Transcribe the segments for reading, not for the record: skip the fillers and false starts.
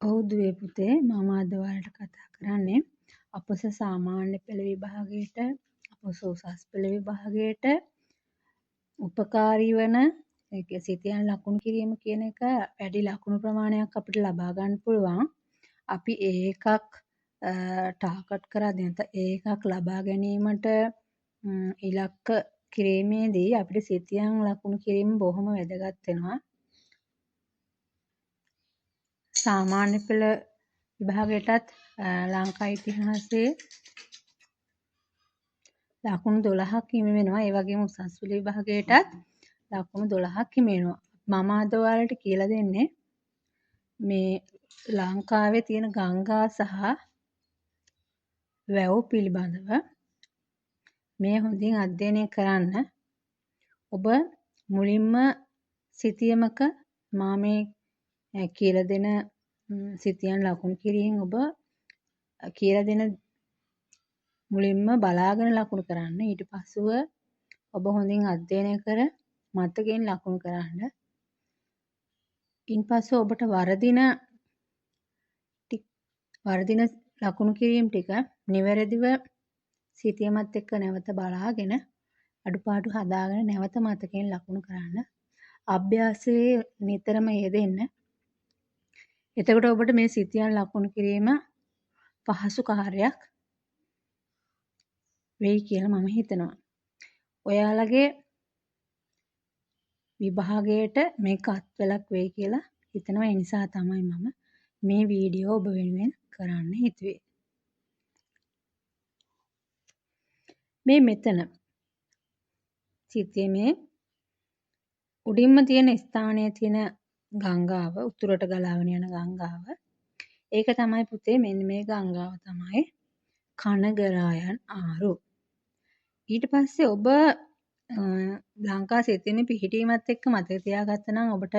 ඔව් දුවේ පුතේ මම අද ඔයාලට කතා කරන්නේ අපොස සාමාන්‍ය පෙළ විභාගයට අපොස උසස් පෙළ විභාගයට උපකාරී වන සිතියන් ලකුණු කිරීම කියන එක වැඩි ලකුණු ප්‍රමාණයක් අපිට ලබා ගන්න පුළුවන්. අපි ඒකක් ටාගට් කරද්දී නැත්නම් ඒකක් ලබා ගැනීමට ඉලක්ක කිරීමේදී අපිට සිතියන් ලකුණු කිරීම බොහොම වැදගත් වෙනවා. සාමාන්‍ය පෙළ විභාගයටත් ලංකා ඉතිහාසයේ ලකුණු 12ක් හිමි වෙනවා. ඒ වගේම උසස් පෙළ විභාගයටත් ලකුණු 12ක් හිමි වෙනවා. මම අද ඔයාලට කියලා දෙන්නේ මේ ලංකාවේ තියෙන ගංගා සහ වැව් පිළිබඳව. මේ හොඳින් අධ්‍යයනය කරන්න. ඔබ මුලින්ම සිතියමක මා මේ කියලා දෙන සිතියන් ලකුණු කිරීම ඔබ කියලා දෙන මුලින්ම බලාගෙන ලකුණු කරන්න. ඊට පස්සෙව ඔබ හොඳින් අධ්‍යයනය කර මතකයෙන් ලකුණු කරන්න. ඉන්පස්සේ ඔබට වර්ධින ලකුණු කිරීම ටික නිවැරදිව සිතියමත් එක්ක නැවත බලාගෙන අඩුපාඩු හදාගෙන නැවත මතකයෙන් ලකුණු කරන්න. අභ්‍යාසයේ නිතරම යෙදෙන්න. එතකොට ඔබට මේ සිතියන් ලකුණු කිරීම පහසු කාර්යයක් වෙයි කියලා මම හිතනවා. ඔයාලගේ විභාගයට මේක අත්වලක් වෙයි කියලා හිතනවා. ඒ නිසා තමයි මම මේ වීඩියෝ ඔබ වෙනුවෙන් කරන්න හිතුවේ. මේ මෙතන සිතියමේ උඩින්ම තියෙන ස්ථානයේ තියෙන ගංගාව උතුරට ගලාගෙන යන ගංගාව. ඒක තමයි පුතේ මෙන්න මේ ගංගාව තමයි කනගරායන් ආරු. ඊට පස්සේ ඔබ ලංකා සිතියමේ පිහිටීමත් එක්ක මතක තියාගත්තා නම් ඔබට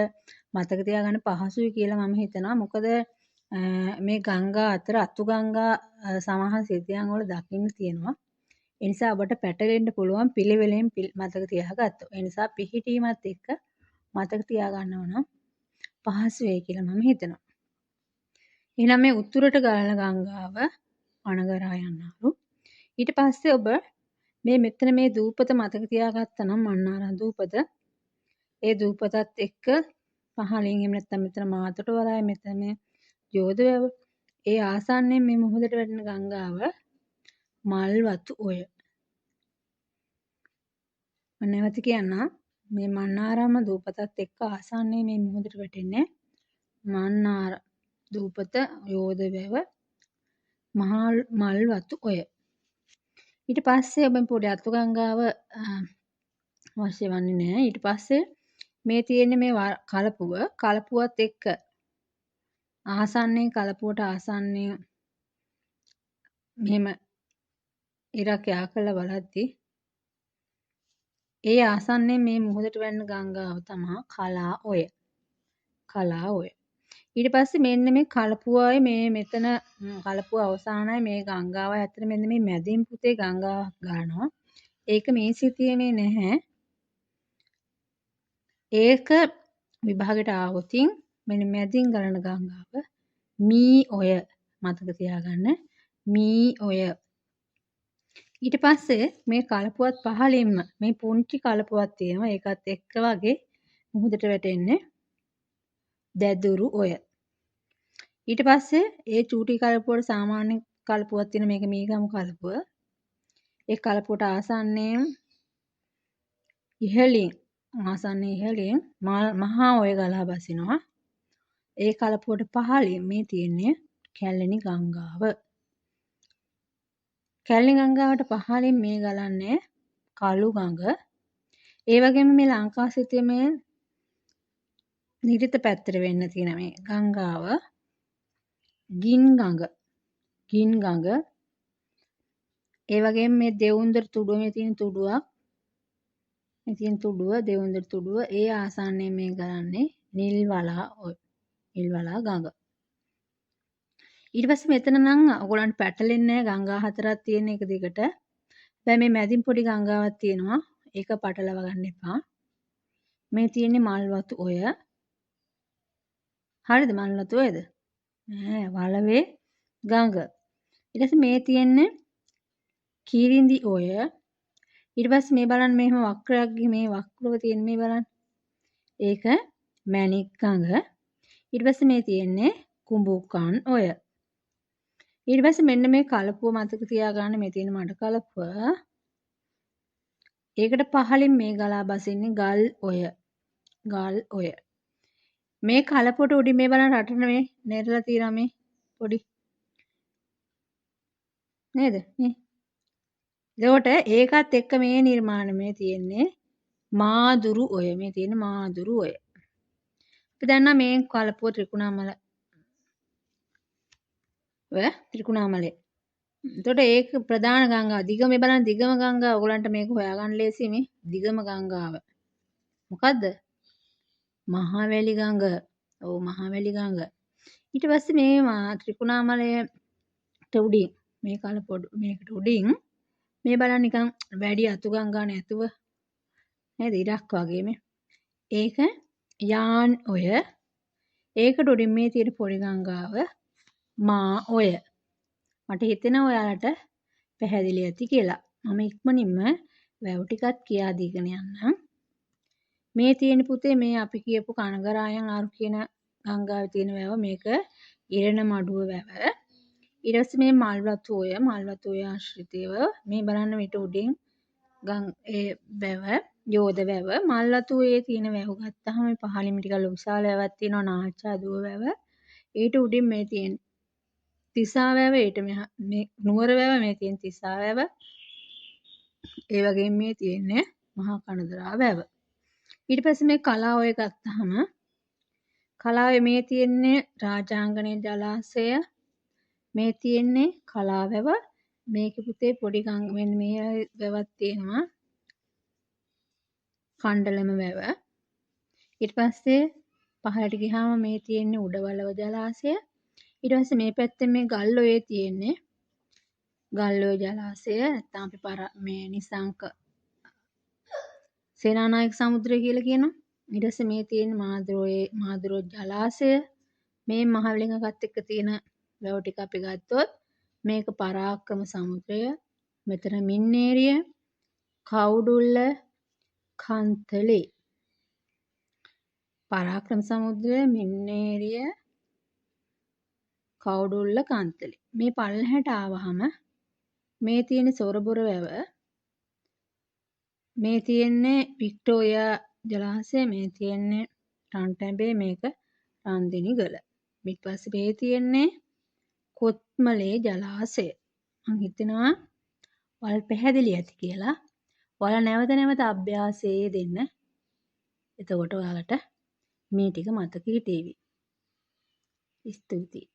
මතක තියාගන්න පහසුයි කියලා මම හිතනවා. මොකද මේ ගංගා අතර අතු ගංගා සමහර සිතියන් වල දකින්න තියෙනවා. ඒ නිසා ඔබට පැටලෙන්න පුළුවන් පිළිවෙලෙන් මතක තියාගත්තොත්. ඒ නිසා පිහිටීමත් එක්ක මතක තියාගන්නව නම් පහසු වෙයි කියලා මම හිතනවා. එහෙනම් මේ උතුරට ගලන ගංගාව අනගරායන් ආරු. ඊට පස්සේ ඔබ මේ මෙතන මේ දූපත මතක තියාගත්තා නම් මන්නාරම් දූපත. ඒ දූපතත් එක්ක පහලින් එහෙම නැත්නම් මෙතන මාතොට වරාය මෙතන මේ යෝධවැව. ඒ ආසන්නයෙන් මේ මුහුදට වැටෙන ගංගාව මල්වතු ඔය. මම නැවත කියන්නම් මේ මන්නාරම දූපතත් එක්ක ආසන්නයේ මේ මුහුදට වැටෙන්නේ මන්නාර දූපත යෝධවැව මල්වතු ඔය. ඊට පස්සේ ඔබ පොඩි අතු ගංගාව අවශ්‍ය වන්නේ නැහැ. ඊට පස්සේ මේ තියෙන්නේ මේ කලපුවත් එක්ක ආසන්නයේ කලපුවට ආසන්නයේ මෙහෙම ඉරක් යා කළ බලද්දී ඒ ආසන්නයේ මේ මුහුදට වැටෙන ගංගාව තමයි කලා ඔය. කලා ඔය. ඊට පස්සේ මෙන්න මේ කලපුවයි මේ මෙතන කලපුව අවසානයි මේ ගංගාව අතර මෙන්න මේ මැදින් පුතේ ගංගාවක් ගන්නවා. ඒක මේ සිතියමේ නැහැ. ඒක විභාගයට ආවොතින් මෙන්න මැදින් ගලන ගංගාව මී ඔය මතක තියාගන්න. මී ඔය. ඊට පස්සේ මේ කලපුවත් පහළින්ම මේ පුංචි කලපුවක් තියෙනවා. ඒකත් එක්ක වගේ මුහුදට වැටෙන්නේ දැදුරු ඔය. ඊට පස්සේ ඒ චූටි කලපුවට සාමාන්‍ය කලපුවක් තියෙන මේක මීගමු කලපුව. ඒ කලපුවට ආසන්නයෙන් ඉහළින් මහා ඔය ගලා බසිනවා. ඒ කලපුවට පහළින් මේ තියෙන්නේ කැලණි ගංගාව. කැලණි ගංගාවට පහළින් මේ ගලන්නේ කළු ගඟ. ඒ වගේම මේ ලංකා සිතියමේ නිරිත පැත්තට වෙන්න තියෙන මේ ගංගාව ගින් ගඟ. ඒ වගේම මේ දෙවුන්දර තුඩුව මේ තියෙන තුඩුවක්. මේ තියෙන තුඩුව දෙවුන්දර තුඩුව ඒ ආසන්නයේ මේ ගලන්නේ නිල්වලා ගඟ. ඊට පස්සේ මෙතන නම් ඔයගොල්ලන්ට පැටලෙන්නේ නැහැ ගංගා හතරක් තියෙන එක දිගට. දැන් මේ මැදින් පොඩි ගංගාවක් තියෙනවා. ඒක පටලවා ගන්න එපා. මේ තියෙන්නේ මල්වතු ඔය. හරිද මල්වතු ඔයද? නෑ වලවේ ගඟ. ඊට පස්සේ මේ තියෙන්නේ කිරිඳි ඔය. ඊට පස්සේ මේ බලන්න මෙහෙම වක්‍රයක් මේ වක්‍රව තියෙන මේ බලන්න. ඒක මැණික් ගඟ. ඊට පස්සේ මේ තියෙන්නේ කුඹුකන් ඔය. ඊට පස්සේ මෙන්න මේ කලපුව මතක තියාගන්න මේ තියෙන මඩ කලපුව. ඒකට පහලින් මේ ගලා බසින්නේ ගල් ඔය. ගල් ඔය. මේ කලපුවට උඩින් මේ බලන්න රටන මේ නෙරලා තියෙනවා මේ පොඩි නේද? මේ. එතකොට ඒකත් එක්ක මේ නිර්මාණ මේ තියෙන්නේ මාදුරු ඔය. මේ තියෙන මාදුරු ඔය. අපි දන්නා මේ කලපුව ත්‍රිකුණාමල ත්‍රිකුණාමලේ. එතකොට ඒක ප්‍රධාන ගංගාව. දිගම මේ බලන්න දිගම ගංගාව. ඔයගලන්ට මේක හොයාගන්න ලේසි මේ දිගම ගංගාව. මොකද්ද? මහවැලි ගඟ. ඔව් මහවැලි ගඟ. ඊට පස්සේ මේ ත්‍රිකුණාමලයට උඩින් මේ කලපොඩ මේකට උඩින් මේ බලන්න නිකන් වැඩි අතු ගංගා නැතුව නේද ඉරක් වගේ මේ. ඒක යාන් ඔය. ඒකට උඩින් මේ තියෙන පොඩි ගංගාව මා ඔය. මට හිතෙනවා ඔයාලට පැහැදිලි ඇති කියලා. මම ඉක්මනින්ම වැව් ටිකක් කියා දීගෙන යන්නම්. මේ තියෙන පුතේ මේ අපි කියපු කනගරායන් ආරු කියන ගංගාවේ තියෙන වැව මේක ඉරණ මඩුව වැව. ඊට පස්සේ මේ මල්වතු ඔය ආශ්‍රිතව මේ බලන්න මිට උඩින් ඒ වැව යෝධ වැව මල්වතු ඔයේ තියෙන වැව ගත්තාම මේ පහළින් ටිකක් විශාල වැවක් තියෙනවා නාචාදුව වැව. ඊට උඩින් මේ තියෙන තිසා වැව ඊට මේ නුවර වැව මේ තියෙන තිසා වැව. ඒ වගේම මේ තියෙන්නේ මහා කනදරා වැව. ඊට පස්සේ මේ කලා ඔය ගත්තාම කලාවේ මේ තියෙන්නේ රාජාංගනේ ජලාශය මේ තියෙන්නේ කලා වැව මේකේ පුතේ පොඩි මෙන්න මේ වැවක් තියෙනවා කණ්ඩලම වැව ඊට පස්සේ පහළට ගියාම මේ තියෙන්නේ උඩවලව ජලාශය ඊට පස්සේ මේ පැත්තේ මේ ගල්ඔයේ තියෙන්නේ ගල්ඔය ජලාශය නැත්නම් අපි මේ නිසංක සේනානායක සමුද්‍රය කියලා කියනවා. ඊට පස්සේ මේ තියෙන මාදුරෝ ජලාශය මේ මහවැලිගඟත් එක්ක තියෙන වැව ටික අපි ගත්තොත් මේක පරාක්‍රම සමුද්‍රය. මෙතන මින්නේරිය, කවුඩුල්ල, කන්තලේ. පරාක්‍රම සමුද්‍රය, මින්නේරිය, කවුඩුල්ල, කන්තලේ. මේ පල්ලෙහාට ආවහම මේ තියෙන සොරබොර වැව මේ තියෙන්නේ වික්ටෝරියා ජලාශය මේ තියෙන්නේ රන්ටැඹේ මේක රන්දිනිගල. ඊට පස්සේ මේ තියෙන්නේ කොත්මලේ ජලාශය. මම හිතනවා ඔයාලට පැහැදිලි ඇති කියලා. ඔයාලා නැවත නැවත අභ්‍යාසයේ දෙන්න. එතකොට ඔයාලට මේ ටික මතක හිටේවි. ස්තුතියි.